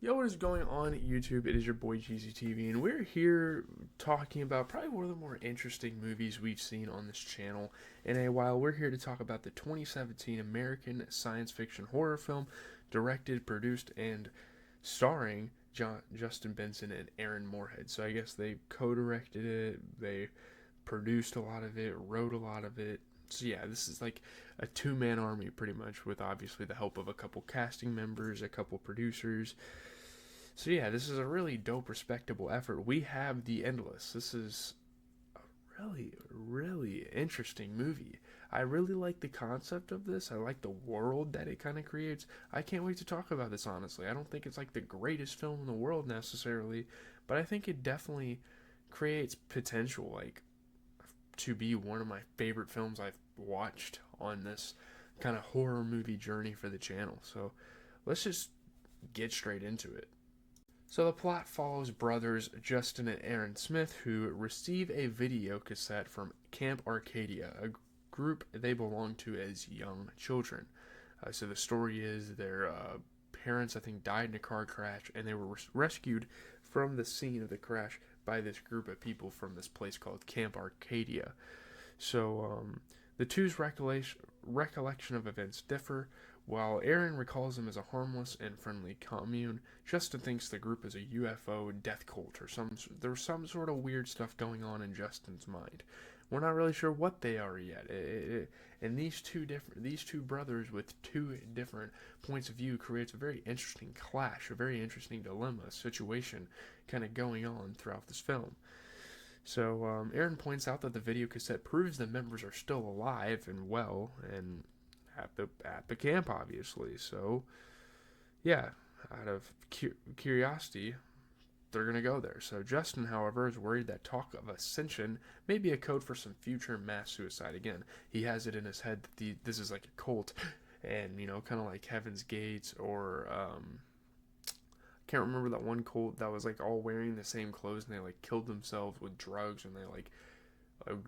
Yo, what is going on YouTube? It is your boy GZTV, and we're here talking about probably one of the more interesting movies we've seen on this channel in a while. We're here to talk about the 2017 American science fiction horror film, directed, produced, and starring Justin Benson and Aaron Moorhead. So I guess they co-directed it, they produced a lot of it, wrote a lot of it. So yeah, this is like a two-man army pretty much, with obviously the help of a couple casting members, a couple producers. So yeah, this is a really dope, respectable effort. We have The Endless. This is a really interesting movie. I really like the concept of this. I like the world that it kind of creates. I can't wait to talk about this, honestly. I don't think it's like the greatest film in the world necessarily, but I think it definitely creates potential, like, to be one of my favorite films I've watched on this kind of horror movie journey for the channel. So let's just get straight into it. So the plot follows brothers Justin and Aaron Smith, who receive a video cassette from Camp Arcadia, a group they belong to as young children. So the story is their parents, I think, died in a car crash, and they were rescued from the scene of the crash by this group of people from this place called Camp Arcadia. So the two's recollection of events differ. While Aaron recalls them as a harmless and friendly commune, Justin thinks the group is a UFO death cult, or there's some sort of weird stuff going on in Justin's mind. We're not really sure what they are yet. And these two brothers with two different points of view creates a very interesting clash, a very interesting dilemma situation, kind of going on throughout this film. So Aaron points out that the video cassette proves the members are still alive and well, and at the camp, obviously. So yeah, out of curiosity, they're gonna go there. So Justin, however, is worried that talk of ascension may be a code for some future mass suicide. Again, he has it in his head that this is like a cult, and kind of like Heaven's Gates, or can't remember that one cult that was like all wearing the same clothes, and they like killed themselves with drugs, and they like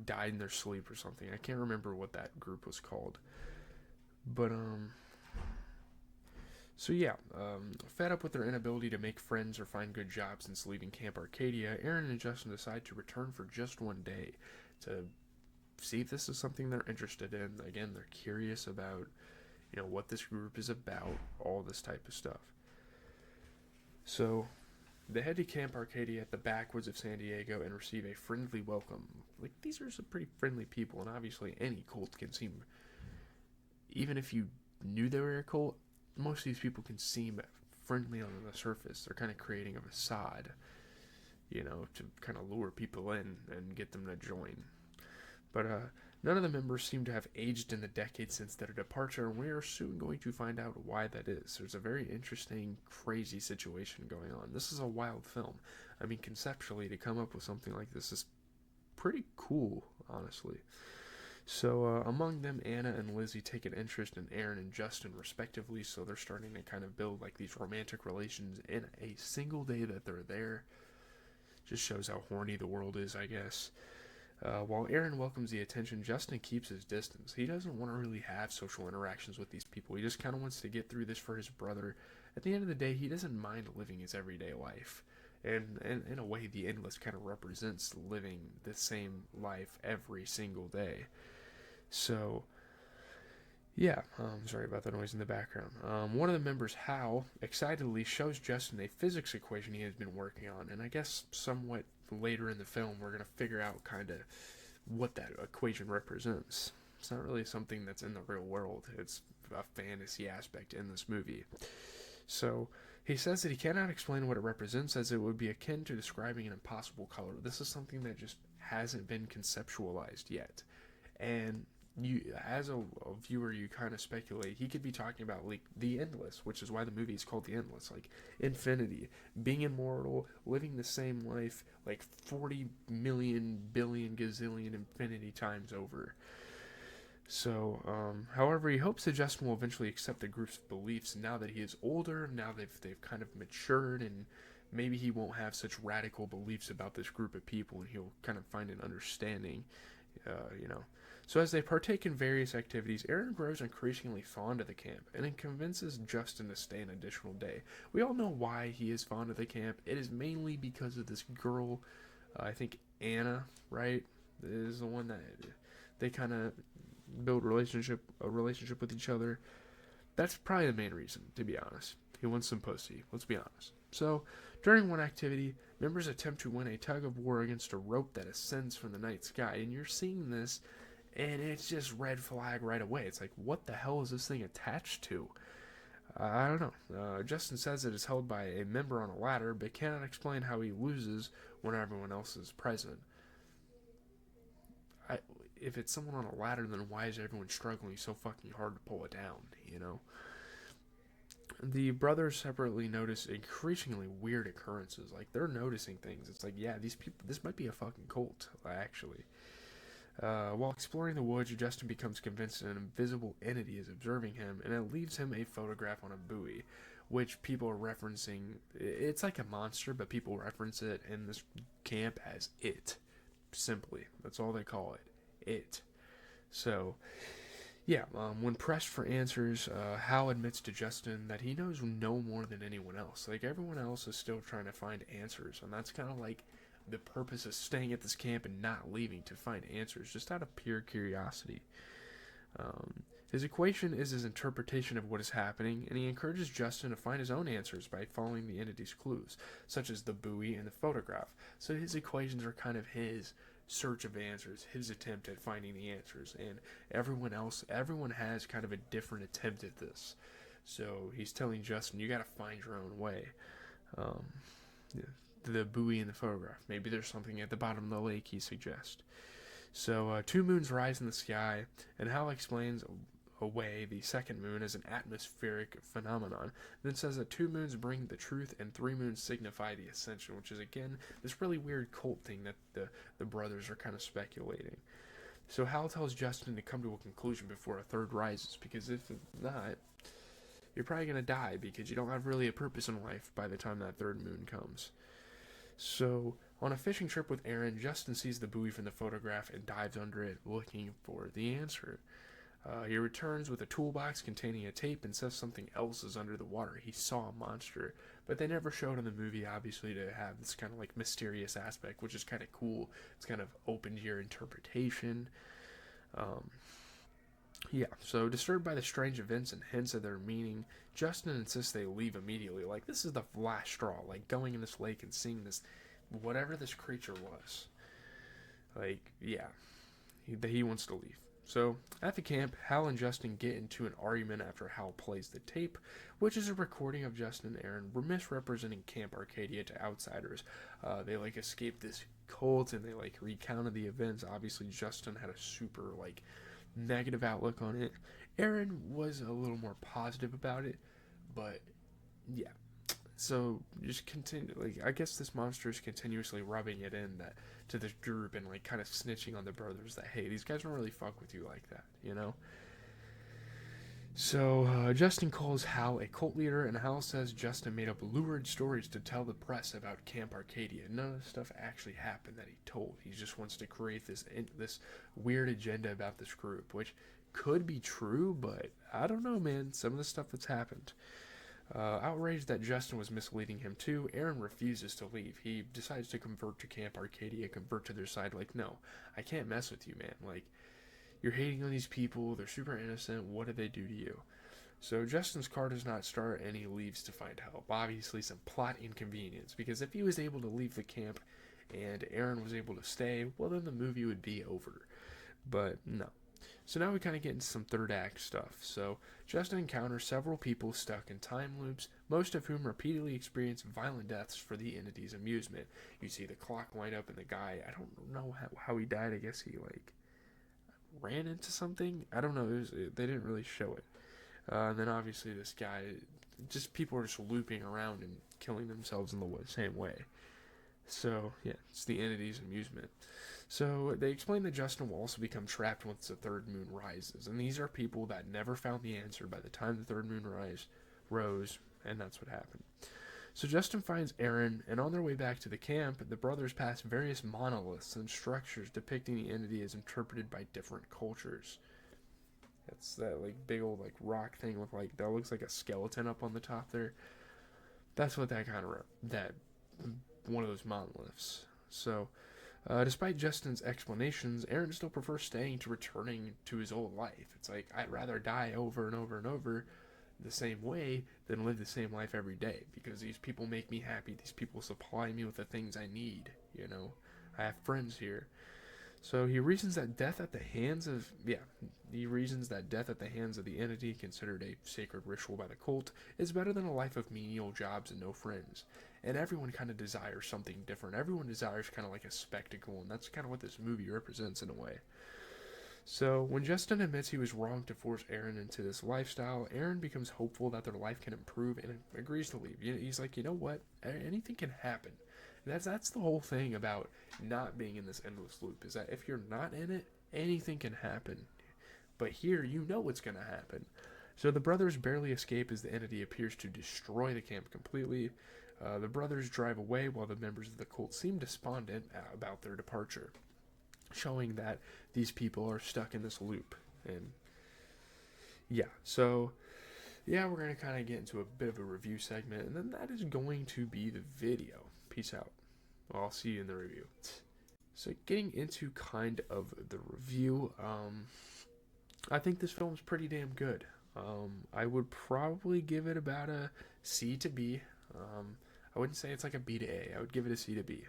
died in their sleep or something. I can't remember what that group was called. But so yeah, fed up with their inability to make friends or find good jobs since leaving Camp Arcadia, Aaron and Justin decide to return for just one day to see if this is something they're interested in. Again, they're curious about, what this group is about, all this type of stuff. So they head to Camp Arcadia at the backwoods of San Diego and receive a friendly welcome. Like, these are some pretty friendly people, and obviously any cult can seem, even if you knew they were a cult, most of these people can seem friendly on the surface. They're kind of creating a facade, to kind of lure people in and get them to join. But none of the members seem to have aged in the decades since their departure, and we are soon going to find out why that is. There's a very interesting, crazy situation going on. This is a wild film. I mean, conceptually, to come up with something like this is pretty cool, honestly. So among them, Anna and Lizzie take an interest in Aaron and Justin respectively, so they're starting to kind of build like these romantic relations in a single day that they're there. Just shows how horny the world is, I guess. While Aaron welcomes the attention, Justin keeps his distance. He doesn't want to really have social interactions with these people. He just kind of wants to get through this for his brother. At the end of the day, he doesn't mind living his everyday life. And in a way, The Endless kind of represents living the same life every single day. So, yeah, sorry about the noise in the background. One of the members, Hal, excitedly shows Justin a physics equation he has been working on, and I guess somewhat later in the film we're going to figure out kind of what that equation represents. It's not really something that's in the real world, it's a fantasy aspect in this movie. So, he says that he cannot explain what it represents, as it would be akin to describing an impossible color. This is something that just hasn't been conceptualized yet. And as a viewer, you kind of speculate he could be talking about like the endless, which is why the movie is called The Endless, like infinity, being immortal, living the same life like 40 million billion gazillion infinity times over. So, however, he hopes that Justin will eventually accept the group's beliefs now that he is older. Now they've kind of matured, and maybe he won't have such radical beliefs about this group of people, and he'll kind of find an understanding, you know. So as they partake in various activities, Aaron grows increasingly fond of the camp, and it convinces Justin to stay an additional day. We all know why he is fond of the camp. It is mainly because of this girl, I think Anna, right? Is the one that they kind of build a relationship with each other. That's probably the main reason, to be honest. He wants some pussy, let's be honest. So, during one activity, members attempt to win a tug of war against a rope that ascends from the night sky, and you're seeing this, and it's just red flag right away. It's like, what the hell is this thing attached to? I don't know. Justin says it is held by a member on a ladder, but cannot explain how he loses when everyone else is present. If it's someone on a ladder, then why is everyone struggling so fucking hard to pull it down, you know? The brothers separately notice increasingly weird occurrences. Like, they're noticing things. It's like, yeah, these people, this might be a fucking cult, actually. While exploring the woods, Justin becomes convinced an invisible entity is observing him, and it leaves him a photograph on a buoy, which people are referencing. It's like a monster, but people reference it in this camp as it. Simply. That's all they call it. It. So, yeah, when pressed for answers, Hal admits to Justin that he knows no more than anyone else. Like, everyone else is still trying to find answers, and that's kind of like the purpose of staying at this camp and not leaving, to find answers, just out of pure curiosity. His equation is his interpretation of what is happening, and he encourages Justin to find his own answers by following the entity's clues, such as the buoy and the photograph. So his equations are kind of his search of answers, his attempt at finding the answers, and everyone has kind of a different attempt at this. So he's telling Justin, you gotta find your own way. The buoy and the photograph. Maybe there's something at the bottom of the lake, he suggests. So, two moons rise in the sky, and Hal explains away the second moon as an atmospheric phenomenon, then says that 2 moons bring the truth and 3 moons signify the ascension, which is, again, this really weird cult thing that the brothers are kind of speculating. So Hal tells Justin to come to a conclusion before a third rises, because if not, you're probably going to die, because you don't have really a purpose in life by the time that third moon comes. So, on a fishing trip with Aaron, Justin sees the buoy from the photograph and dives under it, looking for the answer. He returns with a toolbox containing a tape and says something else is under the water. He saw a monster, but they never showed in the movie, obviously, to have this kind of like mysterious aspect, which is kind of cool. It's kind of open to your interpretation. So disturbed by the strange events and hints of their meaning, Justin insists they leave immediately. Like, this is the last straw, like going in this lake and seeing this, whatever this creature was. Like, yeah, he wants to leave. So, at the camp, Hal and Justin get into an argument after Hal plays the tape, which is a recording of Justin and Aaron misrepresenting Camp Arcadia to outsiders. They, escaped this cult, and they, recounted the events. Obviously, Justin had a super, negative outlook on it. Aaron was a little more positive about it, but, yeah. So, just continue, I guess this monster is continuously rubbing it in that to this group and, kind of snitching on the brothers that, hey, these guys don't really fuck with you like that, you know? So, Justin calls Hal a cult leader, and Hal says Justin made up lurid stories to tell the press about Camp Arcadia. None of the stuff actually happened that he told. He just wants to create this weird agenda about this group, which could be true, but I don't know, man. Some of the stuff that's happened. Outraged that Justin was misleading him too, Aaron refuses to leave. He decides to convert to Camp Arcadia, convert to their side. No, I can't mess with you, man. You're hating on these people, they're super innocent, what did they do to you? So Justin's car does not start, and he leaves to find help. Obviously some plot inconvenience, because if he was able to leave the camp and Aaron was able to stay, well, then the movie would be over. But no. So now we kind of get into some third act stuff. So Justin encounters several people stuck in time loops, most of whom repeatedly experience violent deaths for the entity's amusement. You see the clock wind up, and the guy, I don't know how he died. I guess he ran into something. I don't know. They didn't really show it. And then obviously this guy, just people are just looping around and killing themselves in the same way. So yeah, it's the entity's amusement. So they explain that Justin will also become trapped once the third moon rises, and these are people that never found the answer by the time the third moon rose, and that's what happened. So Justin finds Aaron, and on their way back to the camp, the brothers pass various monoliths and structures depicting the entity as interpreted by different cultures. That's that like big old like rock thing with like that looks like a skeleton up on the top there. That's what that kind of that one of those monoliths. So, despite Justin's explanations, Aaron still prefers staying to returning to his old life. It's like I'd rather die over and over and over the same way than live the same life every day because these people make me happy. These people supply me with the things I need. You know, I have friends here. So he reasons that death at the hands of the entity considered a sacred ritual by the cult is better than a life of menial jobs and no friends. And everyone kind of desires something different. Everyone desires kind of like a spectacle, and that's kind of what this movie represents in a way. So when Justin admits he was wrong to force Aaron into this lifestyle, Aaron becomes hopeful that their life can improve and agrees to leave. He's like, you know what? Anything can happen. That's the whole thing about not being in this endless loop, is that if you're not in it, anything can happen. But here, you know what's going to happen. So the brothers barely escape as the entity appears to destroy the camp completely. The brothers drive away while the members of the cult seem despondent about their departure, showing that these people are stuck in this loop. And yeah, so yeah, we're going to kind of get into a bit of a review segment, and then that is going to be the video. Peace out. Well, I'll see you in the review. So getting into kind of the review, I think this film's pretty damn good. I would probably give it about a C to B. I wouldn't say it's like a B to A. I would give it a C to B.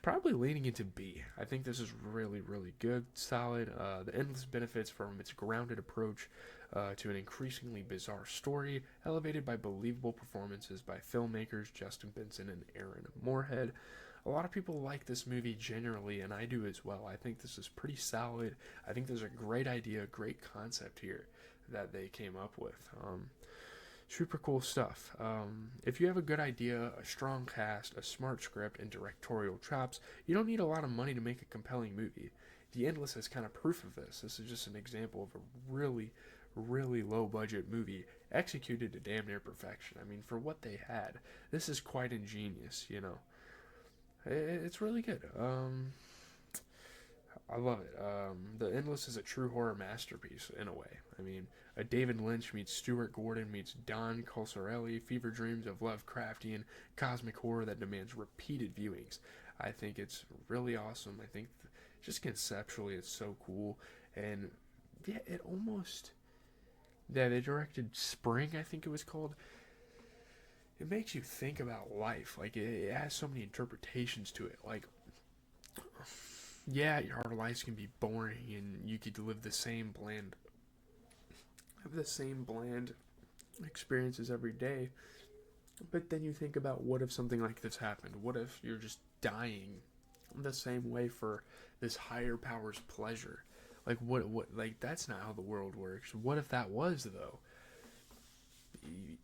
Probably leaning into B. I think this is really, really good, solid. The endless benefits from its grounded approach to an increasingly bizarre story, elevated by believable performances by filmmakers Justin Benson and Aaron Moorhead. A lot of people like this movie generally, and I do as well. I think this is pretty solid. I think there's a great idea, great concept here that they came up with. Super cool stuff. If you have a good idea, a strong cast, a smart script, and directorial chops, you don't need a lot of money to make a compelling movie. The Endless is kind of proof of this. This is just an example of a really, really low-budget movie executed to damn near perfection. I mean, for what they had, this is quite ingenious, you know. It's really good. I love it. The Endless is a true horror masterpiece in a way. I mean, a David Lynch meets Stuart Gordon meets Don Coscarelli, fever dreams of Lovecraftian cosmic horror that demands repeated viewings. I think it's really awesome. I think just conceptually it's so cool. And yeah, it almost... Yeah, they directed Spring, I think it was called. It makes you think about life. Like, it has so many interpretations to it. Like, yeah, our lives can be boring and you could live the same bland experiences every day. But then you think about, what if something like this happened? What if you're just dying the same way for this higher power's pleasure? Like, what, like, that's not how the world works. What if that was, though?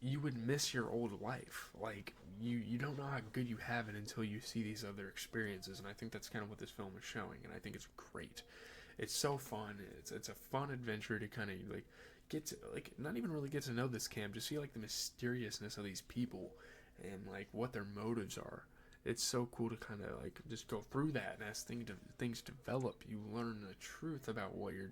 You would miss your old life. Like, you don't know how good you have it until you see these other experiences, and I think that's kind of what this film is showing, and I think it's great. It's so fun. It's a fun adventure to kind of, like, get to, like, not even really get to know this camp, just see, like, the mysteriousness of these people, and, like, what their motives are. It's so cool to kind of, like, just go through that, and as things develop, you learn the truth about what you're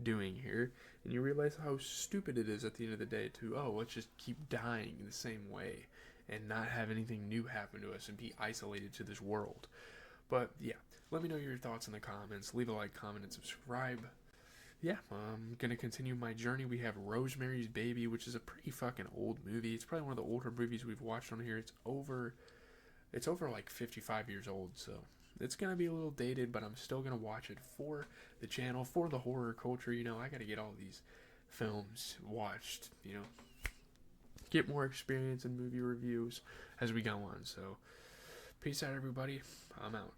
doing here, and you realize how stupid it is at the end of the day to, let's just keep dying the same way and not have anything new happen to us and be isolated to this world. But yeah, let me know your thoughts in the comments. Leave a like, comment, and subscribe. Yeah, I'm gonna continue my journey. We have Rosemary's Baby, which is a pretty fucking old movie. It's probably one of the older movies we've watched on here. It's over like 55 years old, so it's going to be a little dated, but I'm still going to watch it for the channel, for the horror culture. You know, I got to get all these films watched, you know, get more experience in movie reviews as we go on. So, peace out, everybody. I'm out.